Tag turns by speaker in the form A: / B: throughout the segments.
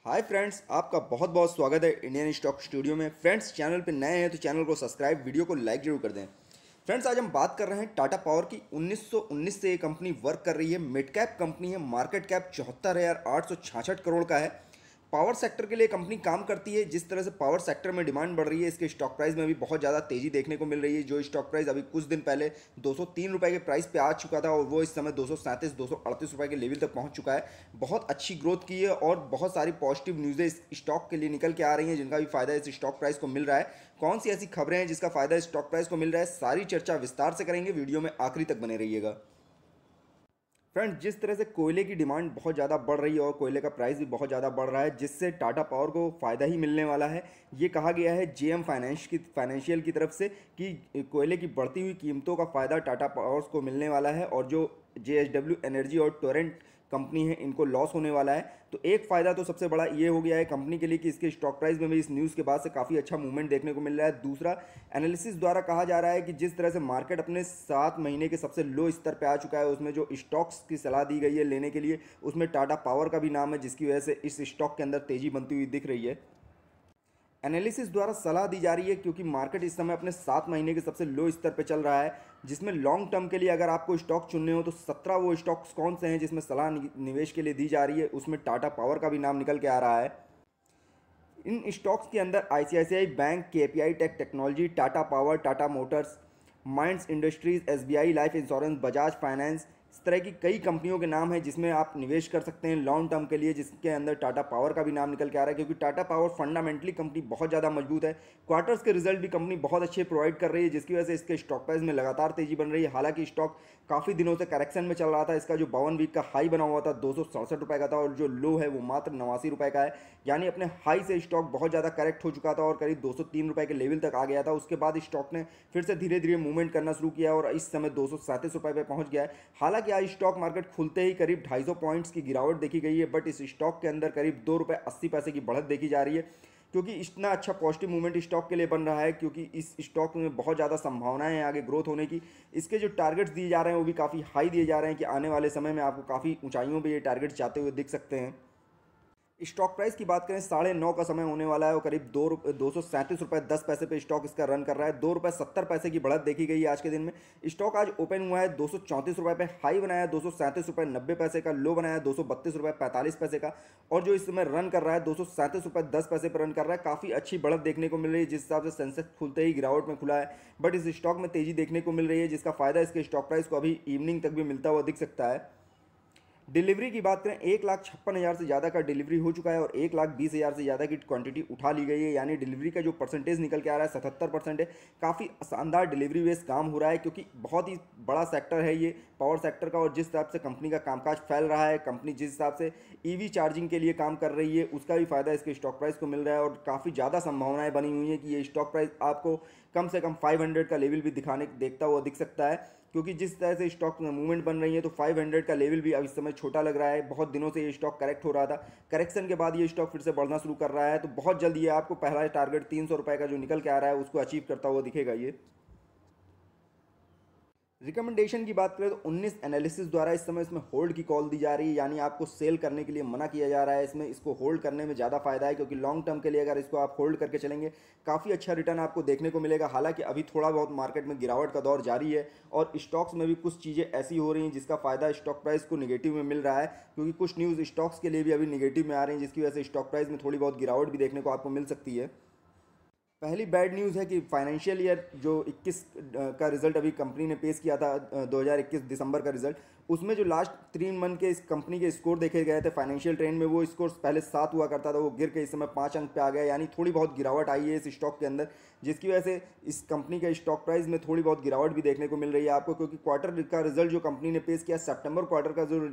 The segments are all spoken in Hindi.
A: हाय फ्रेंड्स, आपका बहुत बहुत स्वागत है इंडियन स्टॉक स्टूडियो में। फ्रेंड्स, चैनल पे नए हैं तो चैनल को सब्सक्राइब, वीडियो को लाइक जरूर कर दें। फ्रेंड्स, आज हम बात कर रहे हैं टाटा पावर की। 1919 से ये कंपनी वर्क कर रही है। मिड कैप कंपनी है। मार्केट कैप 74,866 करोड़ का है। पावर सेक्टर के लिए कंपनी काम करती है। जिस तरह से पावर सेक्टर में डिमांड बढ़ रही है, इसके स्टॉक प्राइस में भी बहुत ज़्यादा तेज़ी देखने को मिल रही है। जो स्टॉक प्राइस अभी कुछ दिन पहले 203 रुपये के प्राइस पे आ चुका था और वो इस समय 237-238 रुपये के लेवल तक पहुंच चुका है। बहुत अच्छी ग्रोथ की है और बहुत सारी पॉजिटिव न्यूज़ें इस स्टॉक के लिए निकल के आ रही हैं, जिनका भी फायदा इस स्टॉक प्राइस को मिल रहा है। कौन सी ऐसी खबरें हैं जिसका फायदा इस स्टॉक प्राइस को मिल रहा है, सारी चर्चा विस्तार से करेंगे। वीडियो में आखिरी तक बने रहिएगा। फ्रेंड्स, जिस तरह से कोयले की डिमांड बहुत ज़्यादा बढ़ रही है और कोयले का प्राइस भी बहुत ज़्यादा बढ़ रहा है, जिससे टाटा पावर को फ़ायदा ही मिलने वाला है। ये कहा गया है जेएम फाइनेंशियल की तरफ से कि कोयले की बढ़ती हुई कीमतों का फ़ायदा टाटा पावर्स को मिलने वाला है और जो जेएसडब्ल्यू एनर्जी और टोरेंट कंपनी है, इनको लॉस होने वाला है। तो एक फ़ायदा तो सबसे बड़ा ये हो गया है कंपनी के लिए कि इसके स्टॉक प्राइस में भी इस न्यूज़ के बाद से काफ़ी अच्छा मूवमेंट देखने को मिल रहा है। दूसरा, एनालिसिस द्वारा कहा जा रहा है कि जिस तरह से मार्केट अपने 7 महीने के सबसे लो स्तर पे आ चुका है, उसमें जो स्टॉक्स की सलाह दी गई है लेने के लिए, उसमें टाटा पावर का भी नाम है, जिसकी वजह से इस स्टॉक के अंदर तेज़ी बनती हुई दिख रही है। एनालिसिस द्वारा सलाह दी जा रही है क्योंकि मार्केट इस समय अपने 7 महीने के सबसे लो स्तर पर चल रहा है, जिसमें लॉन्ग टर्म के लिए अगर आपको स्टॉक चुनने हो तो 17 वो स्टॉक्स कौन से हैं जिसमें सलाह निवेश के लिए दी जा रही है, उसमें टाटा पावर का भी नाम निकल के आ रहा है। इन स्टॉक्स के अंदर ICICI bank, KPI technology, Tata power, Tata Motors, minds industries, SBI life insurance, Bajaj finance, इस तरह की कई कंपनियों के नाम हैं जिसमें आप निवेश कर सकते हैं लॉन्ग टर्म के लिए, जिसके अंदर टाटा पावर का भी नाम निकल के आ रहा है क्योंकि टाटा पावर फंडामेंटली कंपनी बहुत ज़्यादा मजबूत है। क्वार्टर्स के रिजल्ट भी कंपनी बहुत अच्छे प्रोवाइड कर रही है, जिसकी वजह से इसके स्टॉक प्राइस में लगातार तेजी बन रही है। हालांकि स्टॉक काफ़ी दिनों से करेक्शन में चल रहा था। इसका जो 52 वीक का हाई बना हुआ था 267 रुपये का था और जो लो है वो मात्र 89 रुपये का है। यानी अपने हाई से स्टॉक बहुत ज़्यादा करेक्ट हो चुका था और करीब 203 रुपये के लेवल तक आ गया था। उसके बाद स्टॉक ने फिर से धीरे धीरे मूवमेंट करना शुरू किया और इस समय 237 रुपये पर पहुंच गया है। हालांकि आज स्टॉक मार्केट खुलते ही करीब 250 पॉइंट्स की गिरावट देखी गई है, बट इस स्टॉक के अंदर करीब ₹2.80 की बढ़त देखी जा रही है क्योंकि इतना अच्छा पॉजिटिव मूवमेंट स्टॉक के लिए बन रहा है क्योंकि इस स्टॉक में बहुत ज़्यादा संभावनाएं हैं आगे ग्रोथ होने की। इसके जो टारगेट्स दिए जा रहे हैं वो भी काफ़ी हाई दिए जा रहे हैं कि आने वाले समय में आपको काफ़ी ऊंचाइयों पे ये टारगेट जाते हुए दिख सकते हैं। स्टॉक प्राइस की बात करें, 9:30 का समय होने वाला है और करीब 237 रुपये 10 पैसे पे स्टॉक इसका रन कर रहा है। ₹2.70 की बढ़त देखी गई है आज के दिन में। स्टॉक आज ओपन हुआ है 234 रुपये पे, हाई बनाया 237 रुपये 90 पैसे का, लो बनाया 232 रुपये 45 पैसे का और जो इस समय रन कर रहा है 237 रुपये 10 पैसे पर रन कर रहा है। काफ़ी अच्छी बढ़त देखने को मिल रही है जिस हिसाब से सेंसेक्स खुलते ही गिरावट में खुला है, बट इस स्टॉक में तेजी देखने को मिल रही है जिसका फायदा इसके स्टॉक प्राइस को अभी इवनिंग तक भी मिलता हुआ दिख सकता है। डिलीवरी की बात करें, 1,56,000 से ज़्यादा का डिलीवरी हो चुका है और 1,20,000 से ज़्यादा की क्वांटिटी उठा ली गई है। यानी डिलीवरी का जो परसेंटेज निकल के आ रहा है 77% है। काफ़ी शानदार डिलीवरी बेस्ड काम हो रहा है क्योंकि बहुत ही बड़ा सेक्टर है ये पावर सेक्टर का और जिस हिसाब से कंपनी का कामकाज फैल रहा है, कंपनी जिस हिसाब से ईवी चार्जिंग के लिए काम कर रही है, उसका भी फायदा इसके स्टॉक प्राइस को मिल रहा है और काफ़ी ज़्यादा संभावनाएं बनी हुई हैं कि ये स्टॉक प्राइस आपको कम से कम 500 का लेवल भी देखता हुआ दिख सकता है क्योंकि जिस तरह से स्टॉक में मूवमेंट बन रही है तो 500 का लेवल भी अब इस समय छोटा लग रहा है। बहुत दिनों से ये स्टॉक करेक्ट हो रहा था, करेक्शन के बाद ये स्टॉक फिर से बढ़ना शुरू कर रहा है, तो बहुत जल्द ये आपको पहला टारगेट 300 रुपये का जो निकल के आ रहा है उसको अचीव करता हुआ दिखेगा। ये रिकमेंडेशन की बात करें तो 19 एनालिसिस द्वारा इस समय इसमें होल्ड की कॉल दी जा रही है, यानी आपको सेल करने के लिए मना किया जा रहा है। इसमें इसको होल्ड करने में ज़्यादा फायदा है क्योंकि लॉन्ग टर्म के लिए अगर इसको आप होल्ड करके चलेंगे काफ़ी अच्छा रिटर्न आपको देखने को मिलेगा। हालांकि अभी थोड़ा बहुत मार्केट में गिरावट का दौर जारी है और स्टॉक्स में भी कुछ चीज़ें ऐसी हो रही हैं जिसका फायदा स्टॉक प्राइस को निगेटिव में मिल रहा है क्योंकि कुछ न्यूज़ स्टॉक्स के लिए भी अभी निगेटिव में आ रही हैं, जिसकी वजह से स्टॉक प्राइस में थोड़ी बहुत गिरावट भी देखने को आपको मिल सकती है। पहली बैड न्यूज़ है कि फाइनेंशियल ईयर जो 21 का रिजल्ट अभी कंपनी ने पेश किया था, 2021 दिसंबर का रिजल्ट, उसमें जो लास्ट 3 मंथ के इस कंपनी के स्कोर देखे गए थे फाइनेंशियल ट्रेंड में, वो स्कोर पहले 7 हुआ करता था, वो गिर के इस समय 5 अंक पे आ गया। यानी थोड़ी बहुत गिरावट आई है इस स्टॉक के अंदर, जिसकी वजह से इस कंपनी के स्टॉक प्राइस में थोड़ी बहुत गिरावट भी देखने को मिल रही है आपको क्योंकि क्वार्टर का रिजल्ट जो कंपनी ने पेश किया, सितंबर क्वार्टर का जो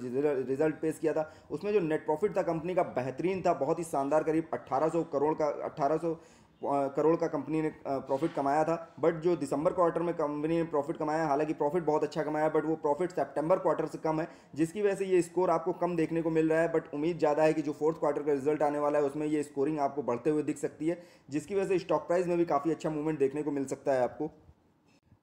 A: रिजल्ट पेश किया था, उसमें जो नेट प्रॉफिट था कंपनी का बेहतरीन था, बहुत ही शानदार, करीब 1800 करोड़ का कंपनी ने प्रॉफिट कमाया था। बट जो दिसंबर क्वार्टर में कंपनी ने प्रॉफिट कमाया, हालांकि प्रॉफिट बहुत अच्छा कमाया, बट वो प्रॉफिट सितंबर क्वार्टर से कम है, जिसकी वजह से ये स्कोर आपको कम देखने को मिल रहा है। बट उम्मीद ज़्यादा है कि जो फोर्थ क्वार्टर का रिजल्ट आने वाला है उसमें ये स्कोरिंग आपको बढ़ते हुए दिख सकती है, जिसकी वजह से स्टॉक प्राइस में भी काफ़ी अच्छा मूवमेंट देखने को मिल सकता है आपको।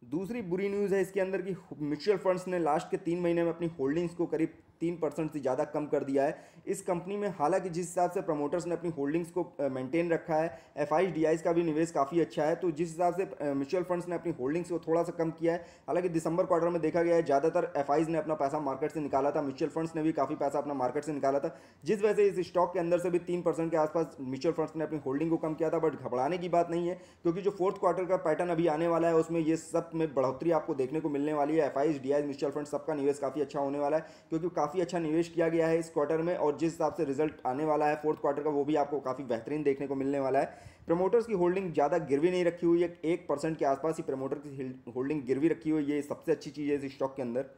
A: दूसरी बुरी न्यूज़ है इसके अंदर कि म्यूचुअल फंड्स ने लास्ट के 3 महीने में अपनी होल्डिंग्स को करीब 3% से ज़्यादा कम कर दिया है इस कंपनी में। हालांकि जिस हिसाब से प्रमोटर्स ने अपनी होल्डिंग्स को मेंटेन रखा है, एफआईज डीआईज का भी निवेश काफ़ी अच्छा है, तो जिस हिसाब से म्यूचुअल फंड्स ने अपनी होल्डिंग्स को थोड़ा सा कम किया है। हालांकि दिसंबर क्वार्टर में देखा गया है ज़्यादातर एफआईज ने अपना पैसा मार्केट से निकाला था, म्यूचुअल फंड्स ने भी काफ़ी पैसा अपना मार्केट से निकाला था, जिस वजह से इस स्टॉक के अंदर से भी 3% के आसपास म्यूचुअल फंड्स ने अपनी होल्डिंग को कम किया था। बट घबराने की बात नहीं है, क्योंकि जो फोर्थ क्वार्टर का पैटर्न अभी आने वाला है उसमें ये सब में बढ़ोतरी आपको देखने को मिलने वाली है। एफआईज डीआईज म्यूचुअल फंड सबका निवेश काफ़ी अच्छा होने वाला है, क्योंकि काफ़ी अच्छा निवेश किया गया है इस क्वार्टर में, और जिस हिसाब से रिजल्ट आने वाला है फोर्थ क्वार्टर का वो भी आपको काफ़ी बेहतरीन देखने को मिलने वाला है। प्रमोटर्स की होल्डिंग ज़्यादा गिरवी नहीं रखी हुई है, 1% के आसपास ही प्रमोटर की होल्डिंग गिरवी रखी हुई है, ये सबसे अच्छी चीज़ है इस स्टॉक के अंदर।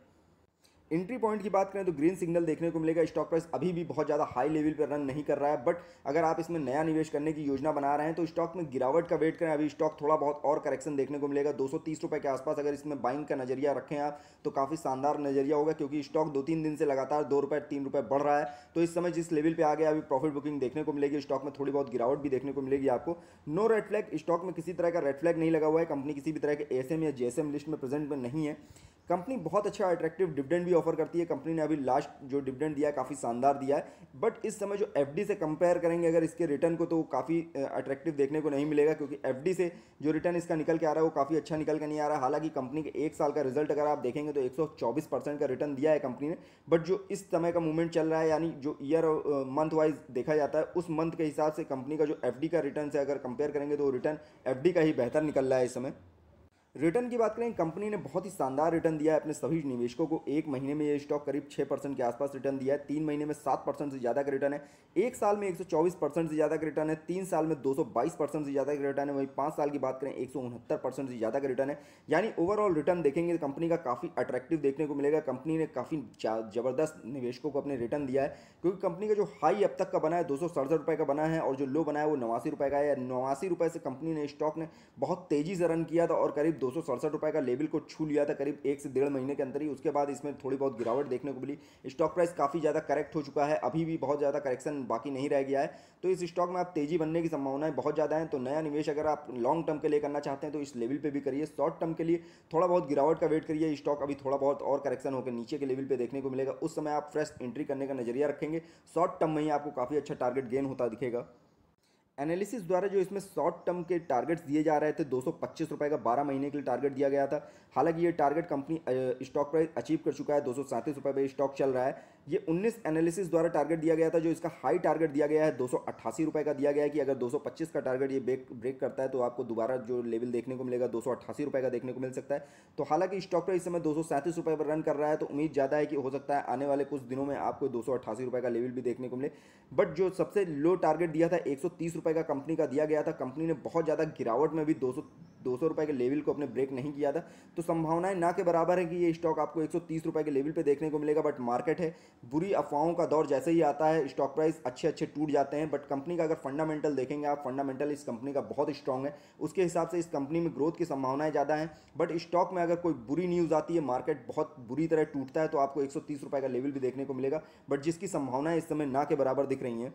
A: एंट्री पॉइंट की बात करें तो ग्रीन सिग्नल देखने को मिलेगा। स्टॉक प्राइस अभी भी बहुत ज़्यादा हाई लेवल पर रन नहीं कर रहा है, बट अगर आप इसमें नया निवेश करने की योजना बना रहे हैं तो स्टॉक में गिरावट का वेट करें। अभी स्टॉक थोड़ा बहुत और करेक्शन देखने को मिलेगा, 230 रुपये के आसपास अगर इसमें बाइंग का नजरिया रखें आप तो काफ़ी शानदार नजरिया होगा, क्योंकि स्टॉक 2-3 दिन से लगातार 2 रुपये 3 रुपये बढ़ रहा है। तो इस समय जिस लेवल पर आ गया अभी प्रॉफिट बुकिंग देखने को मिलेगी, स्टॉक में थोड़ी बहुत गिरावट भी देखने को मिलेगी आपको। नो रेड फ्लैग, स्टॉक में किसी तरह का रेड फ्लैग नहीं लगा हुआ है, कंपनी किसी भी तरह के एसएम या जेएसएम लिस्ट में प्रेजेंट में नहीं है। कंपनी बहुत अच्छा अट्रैक्टिव डिविडेंड भी ऑफर करती है। कंपनी ने अभी लास्ट जो डिविडेंड दिया है काफ़ी शानदार दिया है, बट इस समय जो एफडी से कंपेयर करेंगे अगर इसके रिटर्न को तो काफ़ी अट्रैक्टिव देखने को नहीं मिलेगा, क्योंकि एफडी से जो रिटर्न इसका निकल के आ रहा है वो काफ़ी अच्छा निकल के नहीं आ रहा है। हालांकि कंपनी के एक साल का रिजल्ट अगर आप देखेंगे तो 124% का रिटर्न दिया है कंपनी ने, बट जो इस समय का मूवमेंट चल रहा है यानी जो ईयर मंथ वाइज देखा जाता है उस मंथ के हिसाब से कंपनी का जो एफडी का रिटर्न से अगर कंपेयर करेंगे तो रिटर्न एफडी का ही बेहतर निकल रहा है इस समय। रिटर्न की बात करें, कंपनी ने बहुत ही शानदार रिटर्न दिया है अपने सभी निवेशकों को। एक महीने में ये स्टॉक करीब 6% के आसपास रिटर्न दिया है, 3 महीने में 7% से ज़्यादा का रिटर्न है, एक साल में 124% से ज़्यादा का रिटर्न है, 3 साल में 222% से ज़्यादा का रिटर्न है, वहीं 5 साल की बात करें 169% से ज़्यादा का रिटर्न है। यानी ओवरऑल रिटर्न देखेंगे तो कंपनी का काफ़ी अट्रैक्टिव देखने को मिलेगा। कंपनी ने काफ़ी ज़बरदस्त निवेशकों को अपने रिटर्न दिया है, क्योंकि कंपनी का जो हाई अब तक का बना है 267 रुपये का बना है, और जो लो बना है वो 89 रुपये का है। 89 रुपये से कंपनी ने स्टॉक ने बहुत तेज़ी से रन किया था और करीब 267 रुपये का लेवल को छू लिया था करीब 1 से 1.5 महीने के अंदर ही। उसके बाद इसमें थोड़ी बहुत गिरावट देखने को मिली, स्टॉक प्राइस काफ़ी ज़्यादा करेक्ट हो चुका है, अभी भी बहुत ज़्यादा करेक्शन बाकी नहीं रह गया है। तो इस स्टॉक में आप तेज़ी बनने की संभावनाएं बहुत ज़्यादा हैं। तो नया निवेश अगर आप लॉन्ग टर्म के लिए करना चाहते हैं तो इस लेवल पे भी करिए, शॉर्ट टर्म के लिए थोड़ा बहुत गिरावट का वेट करिए। स्टॉक अभी थोड़ा बहुत और करेक्शन होकर नीचे के लेवल पे देखने को मिलेगा, उस समय आप फ्रेश एंट्री करने का नजरिया रखेंगे। शॉर्ट टर्म में ही आपको काफ़ी अच्छा टारगेट गेन होता दिखेगा। एनालिसिस द्वारा जो इसमें शॉर्ट टर्म के टारगेट्स दिए जा रहे थे 225 रुपये का 12 महीने के लिए टारगेट दिया गया था। हालांकि ये target company stock price achieve कर चुका है, 237 रुपये पे स्टॉक चल रहा है। ये 19 एनालिसिस द्वारा टारगेट दिया गया था, जो इसका हाई टारगेट दिया गया है 288 रुपये का दिया गया है कि अगर 225 का टारगेट ये ब्रेक करता है तो आपको दोबारा जो लेवल देखने को मिलेगा 288 रुपये का देखने को मिल सकता है। तो हालांकि स्टॉक प्राइस इस समय 237 रुपये पर रन कर रहा है, तो उम्मीद ज़्यादा है कि हो सकता है आने वाले कुछ दिनों में आपको 288 रुपये का लेवल भी देखने को मिले। बट जो सबसे लो टारगेट दिया था 130 रुपये का कंपनी का दिया गया था, कंपनी ने बहुत ज़्यादा गिरावट में भी 200 रुपये के लेवल को अपने ब्रेक नहीं किया था। तो संभावनाएं ना के बराबर है कि ये स्टॉक आपको 130 रुपये के लेवल पे देखने को मिलेगा। बट मार्केट है, बुरी अफवाहों का दौर जैसे ही आता है स्टॉक प्राइस अच्छे टूट जाते हैं। बट कंपनी का अगर फंडामेंटल देखेंगे आप, फंडामेंटल इस कंपनी का बहुत स्ट्रांग है, उसके हिसाब से इस कंपनी में ग्रोथ की संभावनाएं ज़्यादा हैं। बट स्टॉक में अगर कोई बुरी न्यूज़ आती है, मार्केट बहुत बुरी तरह टूटता है, तो आपको 130 रुपये का लेवल भी देखने को मिलेगा, बट जिसकी संभावनाएं इस समय ना के बराबर दिख रही हैं।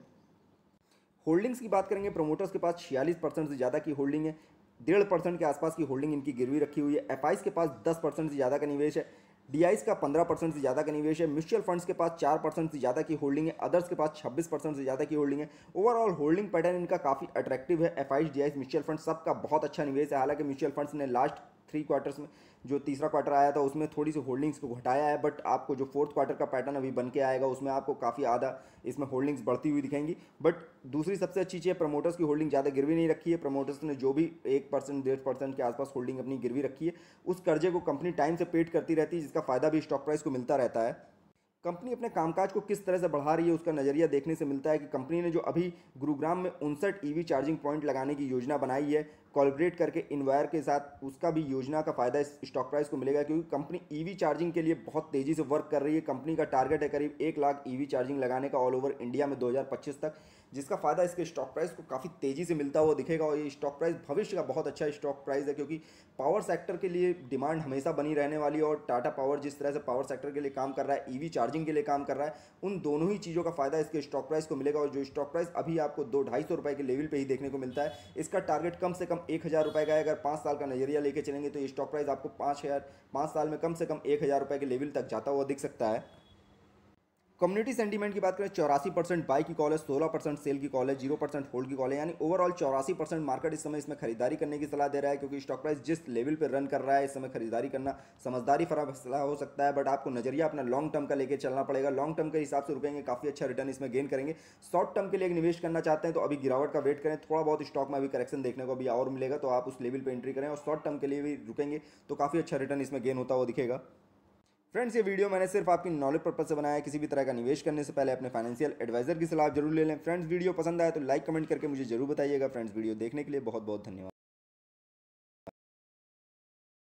A: होल्डिंग्स की बात करेंगे, प्रमोटर्स के पास 46% से ज़्यादा की होल्डिंग है, 1.5% के आसपास की होल्डिंग इनकी गिरवी रखी हुई है। एफआईज के पास 10% से ज़्यादा का निवेश है, डीआईज का 15% से ज़्यादा का निवेश है, म्यूचुअल फंड्स के पास 4% से ज़्यादा की होल्डिंग है, अदर्स के पास 26% से ज़्यादा की होल्डिंग है। ओवरऑल होल्डिंग पैटर्न इनका काफ़ी अट्रैक्टिव है। एफआईज डीआईज म्यूचुअल फंड सबका बहुत अच्छा निवेश है। हालांकि म्यूचुअल फंड्स ने लास्ट 3 क्वार्टर्स में जो तीसरा क्वार्टर आया था उसमें थोड़ी सी होल्डिंग्स को घटाया है, बट आपको जो फोर्थ क्वार्टर का पैटर्न अभी बन के आएगा उसमें आपको काफ़ी आधा इसमें होल्डिंग्स बढ़ती हुई दिखेंगी। बट दूसरी सबसे अच्छी चीज़ है, प्रमोटर्स की होल्डिंग ज़्यादा गिरवी नहीं रखी है। प्रमोटर्स ने जो भी 1% 1.5% के आसपास होल्डिंग अपनी गिरवी रखी है, उस कर्जे को कंपनी टाइम से पेड करती रहती है, जिसका फायदा भी स्टॉक प्राइस को मिलता रहता है। कंपनी अपने कामकाज को किस तरह से बढ़ा रही है उसका नज़रिया देखने से मिलता है कि कंपनी ने जो अभी गुरुग्राम में 59 ईवी चार्जिंग पॉइंट लगाने की योजना बनाई है कोलैबोरेट करके इन्वायर के साथ, उसका भी योजना का फायदा इस स्टॉक प्राइस को मिलेगा, क्योंकि कंपनी ईवी चार्जिंग के लिए बहुत तेज़ी से वर्क कर रही है। कंपनी का टारगेट है करीब 1 लाख ईवी चार्जिंग लगाने का ऑल ओवर इंडिया में 2025 तक, जिसका फायदा इसके स्टॉक प्राइस को काफ़ी तेज़ी से मिलता हुआ दिखेगा। और ये स्टॉक प्राइस भविष्य का बहुत अच्छा स्टॉक प्राइस है, क्योंकि पावर सेक्टर के लिए डिमांड हमेशा बनी रहने वाली है, और टाटा पावर जिस तरह से पावर सेक्टर के लिए काम कर रहा है, ईवी चार्जिंग के लिए काम कर रहा है, उन दोनों ही चीज़ों का फायदा इसके स्टॉक प्राइस को मिलेगा। और जो स्टॉक प्राइस अभी आपको 200-250 रुपये के लेवल पे ही देखने को मिलता है, इसका टारगेट कम से कम 1000 रुपये का है। अगर 5 साल का नजरिया लेके चलेंगे तो ये स्टॉक प्राइस आपको 5 साल में कम से कम 1000 रुपये के लेवल तक जाता हुआ दिख सकता है। कम्युनिटी सेंटीमेंट की बात करें 84% बाई की कॉल है, 16% सेल की कॉल है, 0% होल्ड की कॉल है, यानी ओवरऑल 84% मार्केट इस समय इसमें खरीदारी करने की सलाह दे रहा है, क्योंकि स्टॉक प्राइस जिस लेवल पर रन कर रहा है इस समय खरीदारी करना समझदारी फैसला हो सकता है। बट आपको नजरिया अपना लॉन्ग टर्म का लेकर चलना पड़ेगा। लॉन्ग टर्म के हिसाब से रुकेंगे काफ़ी अच्छा रिटर्न इसमें गेन करेंगे। शॉर्ट टर्म के लिए निवेश करना चाहते हैं तो अभी गिरावट का वेट करें, थोड़ा बहुत स्टॉक में अभी करेक्शन देखने को अभी और मिलेगा, तो आप उस लेवल पर एंट्री करें और शॉर्ट टर्म के लिए भी रुकेंगे तो काफ़ी अच्छा रिटर्न इसमें गेन होता हुआ दिखेगा। फ्रेंड्स, ये वीडियो मैंने सिर्फ आपकी नॉलेज पर्पज से बनाया है। किसी भी तरह का निवेश करने से पहले अपने फाइनेंशियल एडवाइजर की सलाह जरूर ले लें। फ्रेंड्स, वीडियो पसंद आए तो लाइक कमेंट करके मुझे जरूर बताइएगा। फ्रेंड्स, वीडियो देखने के लिए बहुत बहुत धन्यवाद।